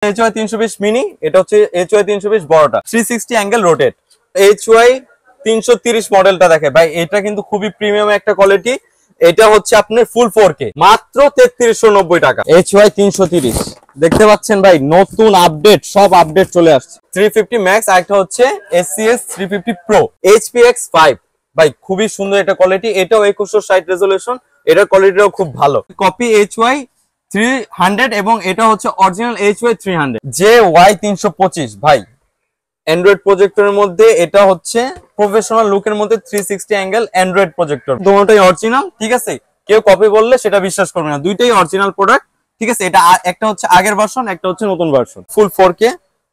HY 320 mini, এটা হচ্ছে HY 320 বড়টা 360 অ্যাঙ্গেল রোটেট। HY 330 মডেলটা দেখে ভাই, এটা কিন্তু খুবই প্রিমিয়াম একটা কোয়ালিটি। এটা হচ্ছে আপনার ফুল 4K মাত্র 3390 টাকা। HY 330 দেখতে পাচ্ছেন ভাই, নতুন আপডেট, সব আপডেট চলে আসছে। 350 ম্যাক্স, একটা হচ্ছে SCS 350 প্রো HPX 5 ভাই, খুবই সুন্দর এটা কোয়ালিটি। এটাও 2160 রেজোলিউশন, এটার কোয়ালিটিটাও খুব ভালো। কপি HY 300 এবং এটা হচ্ছে অরিজিনাল HY 300 JY 325 ভাই, অ্যান্ড্রয়েড প্রজেক্টরের মধ্যে এটা হচ্ছে প্রফেশনাল লুকের মধ্যে 360 অ্যাঙ্গেল অ্যান্ড্রয়েড প্রজেক্টর। দুটোই অরিজিনাল, ঠিক আছে? কেউ কপি বললে সেটা বিশ্বাস করবে না, দুইটাই অরিজিনাল প্রোডাক্ট, ঠিক আছে? এটা একটা হচ্ছে আগের ভার্সন, একটা হচ্ছে নতুন ভার্সন। ফুল 4K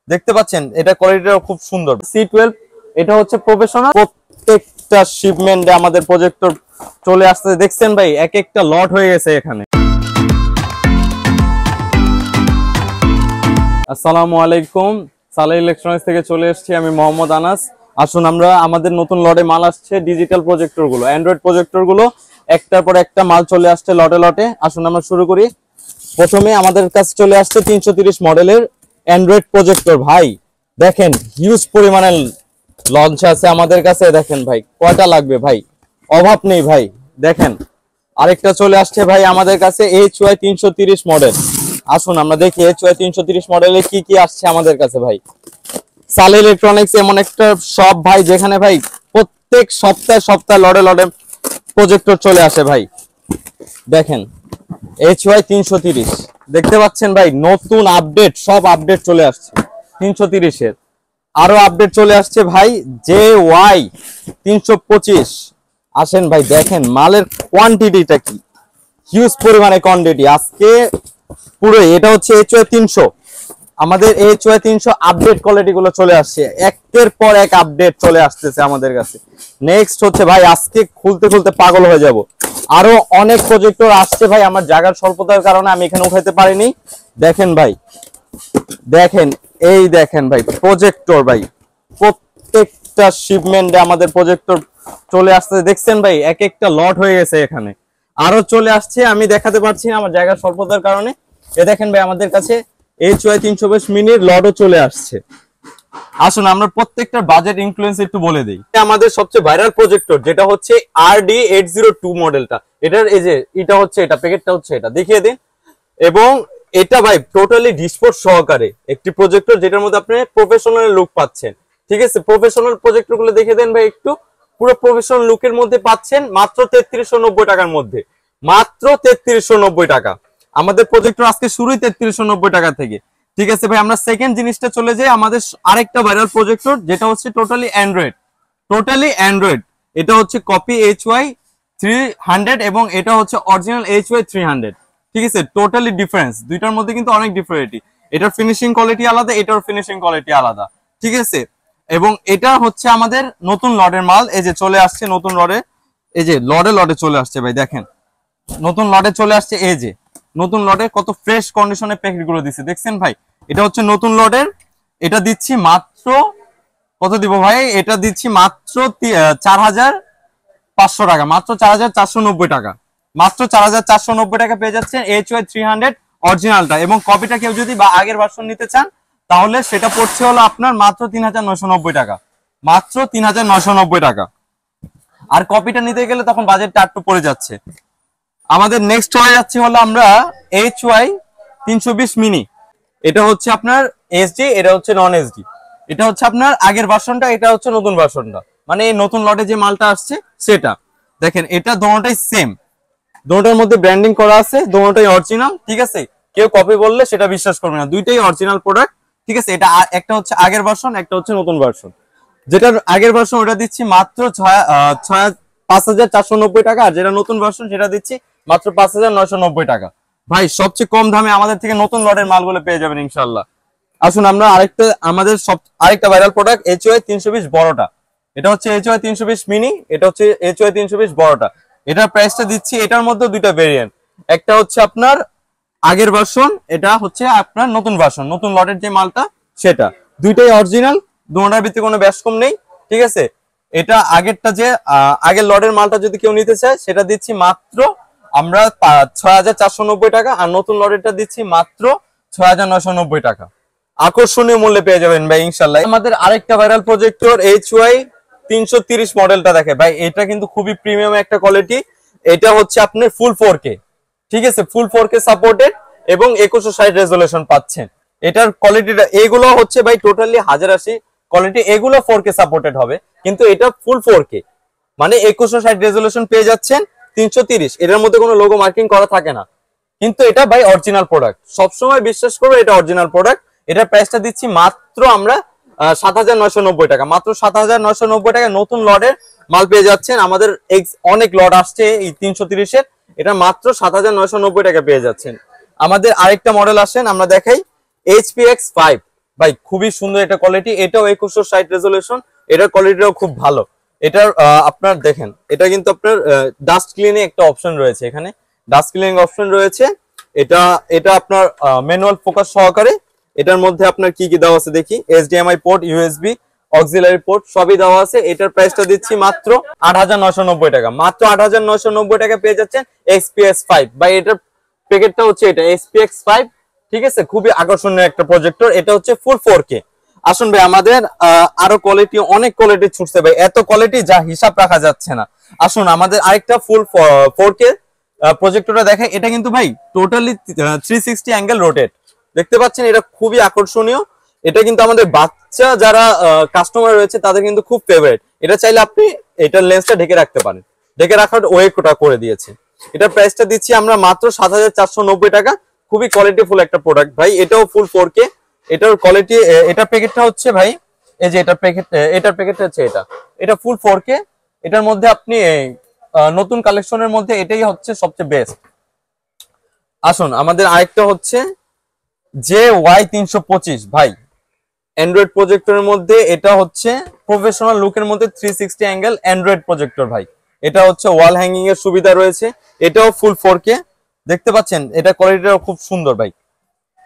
দেখতে পাচ্ছেন, এটা কোয়ালিটিটা খুব সুন্দর। C12 এটা হচ্ছে প্রফেশনাল। প্রত্যেকটা শিপমেন্টে আমাদের প্রজেক্টর চলে আসছে, দেখছেন ভাই, এক একটা লট হয়ে গেছে এখানে। আসসালামু আলাইকুম, সালেহ ইলেকট্রনিক্স থেকে চলে এসেছি আমি মোহাম্মদ আনাস। আসুন আমরা আমাদের নতুন লটে মাল আসছে, ডিজিটাল প্রজেক্টর গুলো, অ্যান্ড্রয়েড প্রজেক্টর গুলো একটার পর একটা মাল চলে আসছে লটে লটে। আসুন আমরা শুরু করি। প্রথমে আমাদের কাছে চলে আসছে 330 মডেলের অ্যান্ড্রয়েড প্রজেক্টর। ভাই দেখেন, হিউজ পরিমাণে লঞ্চ আছে আমাদের কাছে। দেখেন ভাই, কয়টা লাগবে ভাই, অভাব নেই ভাই। দেখেন আরেকটা চলে আসছে ভাই আমাদের কাছে HY 330 মডেল। আসুন আমরা দেখি HY 330 মডেলে কি কি আসছে আমাদের কাছে ভাই। সালেহ ইলেকট্রনিক্স এমন একটা শপ ভাই, যেখানে ভাই প্রত্যেক সপ্তাহে লটে লটে প্রজেক্টর চলে আসে ভাই। দেখেন HY 330 দেখতে পাচ্ছেন ভাই, নতুন আপডেট, সব আপডেট চলে আসছে 330 এর। আরো আপডেট চলে আসছে ভাই JY 325। আসেন ভাই, দেখেন মালের কোয়ান্টিটিটা কি, হিউজ পরিমাণে কোয়ান্টিটি আজকে পুরো। এটা হচ্ছে HY 300, আমাদের HY 300 আপডেট কোয়ালিটি গুলো চলে আসছে, একের পর এক আপডেট চলে আসতেছে আমাদের কাছে। নেক্সট হচ্ছে ভাই, আজকে খুলতে খুলতে পাগল হয়ে যাব, আরো অনেক প্রজেক্টর আসছে ভাই। আমার জায়গার স্বল্পতার কারণে আমি এখানে উঠাইতে পারিনি। দেখেন ভাই, দেখেন এই দেখেন ভাই প্রজেক্টর ভাই, প্রত্যেকটা শিপমেন্টে আমাদের প্রজেক্টর চলে আসতেছে, দেখছেন ভাই, এক একটা লট হয়ে গেছে এখানে। আরো চলে আসছে, আমি দেখাতে পারছি না আমার জায়গার স্বল্পতার কারণে। এ দেখেন ভাই, আমাদের কাছে HY 320 মিনির লটও চলে আসছে। আসুন আমরা প্রত্যেকটার বাজেট ইনফ্লুয়েন্স একটু বলে দিই। আমাদের সবচেয়ে ভাইরাল প্রজেক্টর যেটা হচ্ছে RD802 মডেলটা, এটার এই যে এটা হচ্ছে, এটা প্যাকেটটা হচ্ছে, এটা দেখিয়ে দিন। এবং এটা ভাই টোটালি ডিসপোর্ট সহকারে একটি প্রজেক্টর, যেটার মধ্যে আপনি প্রফেশনাল লুক পাচ্ছেন, ঠিক আছে? প্রফেশনাল প্রজেক্টর গুলো দেখিয়ে দেন ভাই একটু। পুরো প্রফেশনাল লুকের মধ্যে পাচ্ছেন মাত্র 3390 টাকার মধ্যে, মাত্র 3390 টাকা। আমাদের প্রজেক্টর আজকে শুরুই 3390 টাকা থেকে, ঠিক আছে ভাই? আমরা সেকেন্ড জিনিসটা চলে যাই, আমাদের আরেকটা ভাইরাল প্রজেক্টর যেটা হচ্ছে টোটালি অ্যান্ড্রয়েড। এটা হচ্ছে কপি HY 300 এবং এটা হচ্ছে অরিজিনাল HY 300, ঠিক আছে? টোটালি ডিফারেন্স, দুইটার মধ্যে কিন্তু অনেক ডিফারেন্টি। এটার ফিনিশিং কোয়ালিটি আলাদা, এটার ফিনিশিং কোয়ালিটি আলাদা, ঠিক আছে? এবং এটা হচ্ছে আমাদের নতুন লটের মাল, এই যে চলে আসছে নতুন লটে, এই যে লটে চলে আসছে ভাই। দেখেন নতুন লটে চলে আসছে, এই যে নতুন লটে কত ফ্রেশ কন্ডিশনে প্যাকেট গুলো দিচ্ছে, দেখছেন ভাই? এটা হচ্ছে নতুন লটের, এটা দিচ্ছি মাত্র কত দিব ভাই? এটা দিচ্ছি মাত্র 4500 টাকা, মাত্র 4490 টাকা, মাত্র 4490 টাকা পেয়ে যাচ্ছেন HY 300 অরিজিনালটা। এবং কপিটা কেউ যদি বা আগের ভার্সন নিতে চান, তাহলে সেটা পড়ছে হলো আপনার মাত্র 3990 টাকা, মাত্র 3990 টাকা। আর কপিটা নিতে গেলে তখন বাজেটটা একটু পড়ে যাচ্ছে। আমাদের নেক্সট চলে যাচ্ছে হলো আমরা HY 320 মিনি। এটা হচ্ছে আপনার SD, এটা হচ্ছে নন SD। এটা হচ্ছে আপনার আগের ভার্সনটা, এটা হচ্ছে নতুন ভার্সনটা, মানে এই নতুন লটে যে মালটা আসছে সেটা। দেখেন এটা দুটোটাই সেম, দুটোটার মধ্যে ব্র্যান্ডিং করা আছে, দুটোটাই অরিজিনাল, ঠিক আছে? কেউ কপি বললে সেটা বিশ্বাস করবে না, দুইটাই অরিজিনাল প্রোডাক্ট, ঠিক আছে? এটা একটা হচ্ছে আগের ভার্সন, একটা হচ্ছে নতুন ভার্সন। যেটার আগের ভার্সন ওটা দিচ্ছি মাত্র 5490 টাকা, আর যেটা নতুন ভার্সন সেটা দিচ্ছি মাত্র 5990 টাকা। ভাই সবচেয়ে কম দামে আমাদের থেকে নতুন লটের মালগুলো পেয়ে যাবেন ইনশাল্লাহ। আসুন আমরা আরেকটা ভাইরাল প্রোডাক্ট HY 320 বড়টা। এটা হচ্ছে HY 320 মিনি, এটা হচ্ছে HY 320 বড়টা। এটার প্রাইসটা দিচ্ছি, এটার মধ্যে দুইটা ভেরিয়েন্ট, একটা হচ্ছে আপনার আগের ভার্সন, এটা হচ্ছে আপনার নতুন ভার্সন, নতুন লটের যে মালটা সেটা। দুইটাই অরিজিনাল, দুটোটার ভিতরে কোনো ব্যাস কম নেই, ঠিক আছে? এটা আগেরটা যে আগের লটের মালটা যদি কেউ নিতে চায়, সেটা দিচ্ছি মাত্র আমরা 6490 টাকা, আর নতুন লটেরটা দিচ্ছি মাত্র 6990 টাকা। আকর্ষণীয় মূল্যে পেয়ে যাবেন ভাই ইনশাআল্লাহ। আমাদের আরেকটা ভাইরাল প্রজেক্টর HY 330 মডেলটা দেখে ভাই, এটা কিন্তু খুবই প্রিমিয়াম একটা কোয়ালিটি। এটা হচ্ছে আপনার ফুল 4K, ঠিক আছে, ফুল 4K সাপোর্টেড এবং 2160 রেজোলিউশন পাচ্ছেন। এটার কোয়ালিটিটা এগুলো হচ্ছে ভাই টোটালি 1080 কোয়ালিটি, এগুলো 4K সাপোর্টেড হবে, কিন্তু এটা ফুল 4K মানে 2160 রেজোলিউশন পেয়ে যাচ্ছেন 330। এটার মধ্যে কোনো লোগো মার্কিং করা থাকে না, কিন্তু এটা ভাই অরিজিনাল প্রোডাক্ট, সবসময় বিশ্বাস করবো এটা অরিজিনাল প্রোডাক্ট। এটার প্রাইসটা দিচ্ছি মাত্র আমরা 7990 টাকা, মাত্র 7990 টাকা নতুন লটের মাল পেয়ে যাচ্ছেন। আমাদের অনেক লট আসছে এই 330-এর, এটা মাত্র 7990 টাকা পেয়ে যাচ্ছেন। আমাদের আরেকটা মডেল আসেন আমরা দেখাই, HPX5 ভাই, খুবই সুন্দর এটা কোয়ালিটি, এটাও 2160 রেজোলিউশন, এটার কোয়ালিটিটাও খুব ভালো। এটার আপনার দেখেন, এটা কিন্তু আপনার ডাস্ট ক্লিনিং একটা অপশন রয়েছে, এখানে ডাস্ট ক্লিনিং অপশন রয়েছে। এটা আপনার ম্যানুয়াল ফোকাস সহকারে। এটার মধ্যে আপনার কি কি দেওয়া আছে দেখি, HDMI port, USB auxiliary port সবই দেওয়া আছে। এটার প্রাইসটা দিচ্ছি মাত্র 8990 টাকা, মাত্র 8990 টাকা পেয়ে যাচ্ছেন XPS5 ভাই। এটার প্যাকেটটা হচ্ছে এটা SPX5, ঠিক আছে, খুবই আকর্ষণীয় একটা প্রজেক্টর। এটা হচ্ছে ফুল 4K। আসুন ভাই, আমাদের আরো কোয়ালিটি, অনেক কোয়ালিটি ছুটছে ভাই, এত কোয়ালিটি যা হিসাব রাখা যাচ্ছে না। আসুন আমাদের আরেকটা ফুল 4K প্রজেক্টরটা দেখেন। এটা কিন্তু ভাই টোটালি 360 অ্যাঙ্গেল রোটেট, দেখতে পাচ্ছেন, এটা খুবই আকর্ষণীয়। এটা কিন্তু আমাদের বাচ্চা যারা কাস্টমার রয়েছে তাদের কিন্তু খুব ফেভারিট। এটা চাইলে আপনি এটার লেন্সটা ঢেকে রাখতে পারেন, ঢেকে রাখার ওয়েটা করে দিয়েছে। এটার প্রাইসটা দিচ্ছি আমরা মাত্র 7490 টাকা, খুবই কোয়ালিটিফুল একটা প্রোডাক্ট ভাই। এটাও ফুল 4K, এটার কোয়ালিটি, এটার প্যাকেটটা হচ্ছে ভাই, এই যে এটার প্যাকেটটা হচ্ছে এটা ফুল 4K। এটার মধ্যে আপনি নতুন কালেকশনের মধ্যে এটাই হচ্ছে সবচেয়ে বেস্ট। আসুন আমাদের আরেকটা হচ্ছে JY325 ভাই, অ্যান্ড্রয়েড প্রজেক্টরের মধ্যে এটা হচ্ছে প্রফেশনাল লুকের মধ্যে 360 অ্যাঙ্গেল অ্যান্ড্রয়েড প্রজেক্টর ভাই। এটা হচ্ছে ওয়াল হ্যাঙ্গিং এর সুবিধা রয়েছে, এটাও ফুল 4K, দেখতে পাচ্ছেন, এটা কোয়ালিটিটাও খুব সুন্দর ভাই।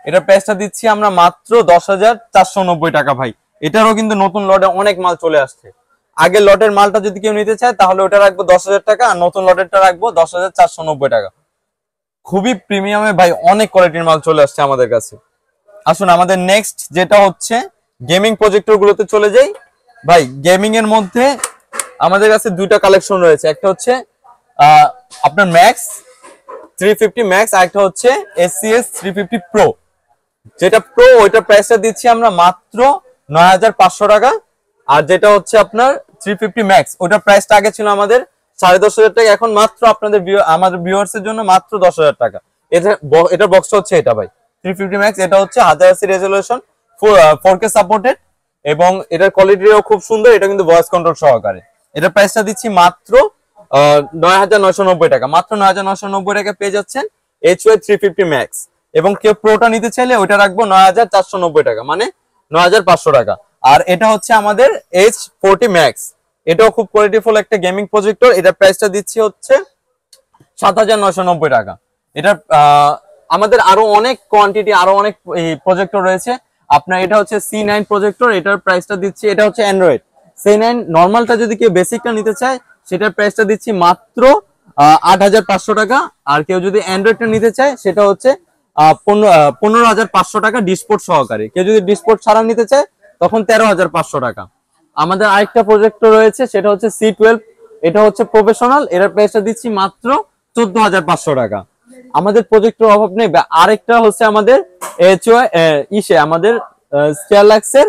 এটার প্রাইসটা দিচ্ছি আমরা মাত্র 10490 টাকা ভাই। এটারও কিন্তু নতুন লটে অনেক মাল চলে আসছে। আগের লটের মালটা যদি কেউ নিতে চায় তাহলে ওটা রাখবো 10,000 টাকা, আর নতুন লটেরটা রাখবো 10,490 টাকা। খুবই প্রিমিয়ামে ভাই, অনেক কোয়ালিটির মাল চলে আসছে আমাদের কাছে। আসুন আমাদের নেক্সট যেটা হচ্ছে গেমিং প্রজেক্টর গুলোতে চলে যাই ভাই। গেমিং এর মধ্যে আমাদের কাছে দুইটা কালেকশন রয়েছে, একটা হচ্ছে আপনার ম্যাক্স 350 ম্যাক্স, আর একটা হচ্ছে SCS 350 প্রো। যেটা প্রো ওইটা প্রাইসটা দিচ্ছি আমরা মাত্র 9500 টাকা, আর যেটা হচ্ছে আপনার 350 ম্যাক্স ওইটার প্রাইসটা আগে ছিল আমাদের 10,500 টাকা, এখন মাত্র আপনাদের আমাদের ভিউয়ার্স এর জন্য মাত্র 10,000 টাকা। এটার বক্সটা হচ্ছে এটা ভাই 350 ম্যাক্স, এটা হচ্ছে 1080 রেজোলিউশন, 4K সাপোর্টেড, এবং এটার কোয়ালিটিও খুব সুন্দর। এটা কিন্তু ভয়েস কন্ট্রোল সহকারে। এটার প্রাইসটা দিচ্ছি মাত্র 9990 টাকা, মাত্র 9990 টাকা পেয়ে যাচ্ছেন HY 350 ম্যাক্স। এবং কেউ প্রোটা নিতে চাইলে ওইটা রাখবো 9490 টাকা, মানে 9500 টাকা। আর এটা হচ্ছে আমাদের H40 ম্যাক্স, এটাও খুব কোয়ালিটিফুল একটা গেমিং প্রজেক্টর। এটার প্রাইসটা দিচ্ছি হচ্ছে 7990 টাকা। এটা আমাদের আরো অনেক কোয়ান্টিটি, আরো অনেক প্রজেক্টর রয়েছে আপনার। এটা হচ্ছে C9 প্রজেক্টর, এটার প্রাইসটা দিচ্ছি, এটা হচ্ছে অ্যান্ড্রয়েড C9 নর্মালটা, যদি কেউ বেসিকটা নিতে চায় সেটার প্রাইসটা দিচ্ছি মাত্র 8500 টাকা। আর কেউ যদি অ্যান্ড্রয়েডটা নিতে চায় সেটা হচ্ছে 15,500 টাকা ডিসপোর্ট সহকারে। কেউ যদি ডিসপোর্ট ছাড়া নিতে চায় তখন 13,500 টাকা। আমাদের আরেকটা প্রজেক্টর রয়েছে, সেটা হচ্ছে C12, এটা হচ্ছে প্রফেশনাল, এটার প্রাইসটা দিচ্ছি মাত্র 14,500 টাকা। আমাদের প্রজেক্টর অভাব নেই। আরেকটা হচ্ছে আমাদের আমাদের স্টারলাক্সের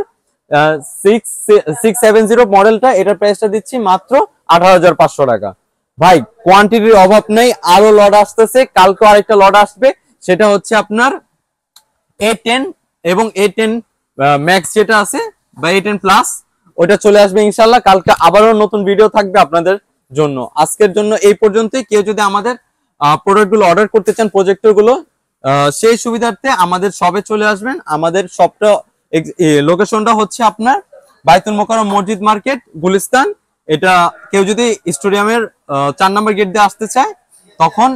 670 মডেলটা, এটার প্রাইসটা দিচ্ছি মাত্র 18,500 টাকা। ভাই কোয়ান্টিটির অভাব নেই, আরো লট আসতেছে, কালকে আরেকটা লট আসবে, সেটা হচ্ছে আপনার A10 এবং A10 ম্যাক্স যেটা আছে বা A10 প্লাস, ওইটা চলে আসবে ইনশাল্লাহ। কালকে আবারও নতুন ভিডিও থাকবে আপনাদের জন্য। আজকের জন্য এই পর্যন্তই। কেউ যদি আমাদের প্রোডাক্টগুলো অর্ডার করতে চান, প্রজেক্টরগুলো, সেই সুবিধার্থে আমাদের শপে চলে আসবেন। আমাদের শপটা লোকেশনটা হচ্ছে আপনার বাইতুল মোকাররম মসজিদ মার্কেট, গুলিস্তান। এটা কেউ যদি স্টেডিয়ামের 4 নম্বর গেট দিয়ে আসতে চায় তখন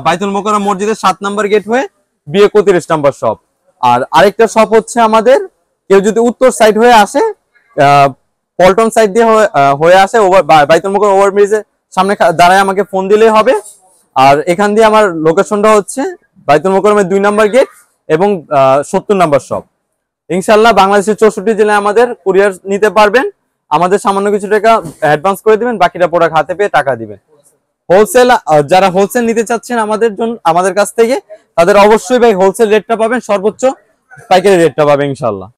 বাইতুল মোকাররম মসজিদের 7 নম্বর গেট হয়ে B31 নম্বর শপ। আর আরেকটা শপ হচ্ছে আমাদের, কেউ যদি উত্তর সাইড হয়ে আসে, পল্টন সাইড দিয়ে হয়ে আসে, বাইতুল মোকাররম ওভারব্রিজের সামনে দাঁড়ায় আমাকে ফোন দিলেই হবে। আর এখান দিয়ে আমার লোকেশনটা হচ্ছে বাইতুল মোকাররমের 2 নম্বর গেট এবং 70 নম্বর শপ। ইনশাআল্লাহ বাংলাদেশের 64 জেলায় আমাদের কুরিয়ার নিতে পারবেন। আমাদের সামান্য কিছু টাকা অ্যাডভান্স করে দিবেন, বাকিটা প্রোডাক্ট হাতে পেয়ে টাকা দিবেন। হোলসেল, যারা হোলসেল নিতে চাচ্ছেন আমাদের কাছ থেকে, তাদের অবশ্যই ভাই হোলসেল রেটটা পাবেন, সর্বোচ্চ পাইকারি রেটটা পাবেন ইনশাআল্লাহ।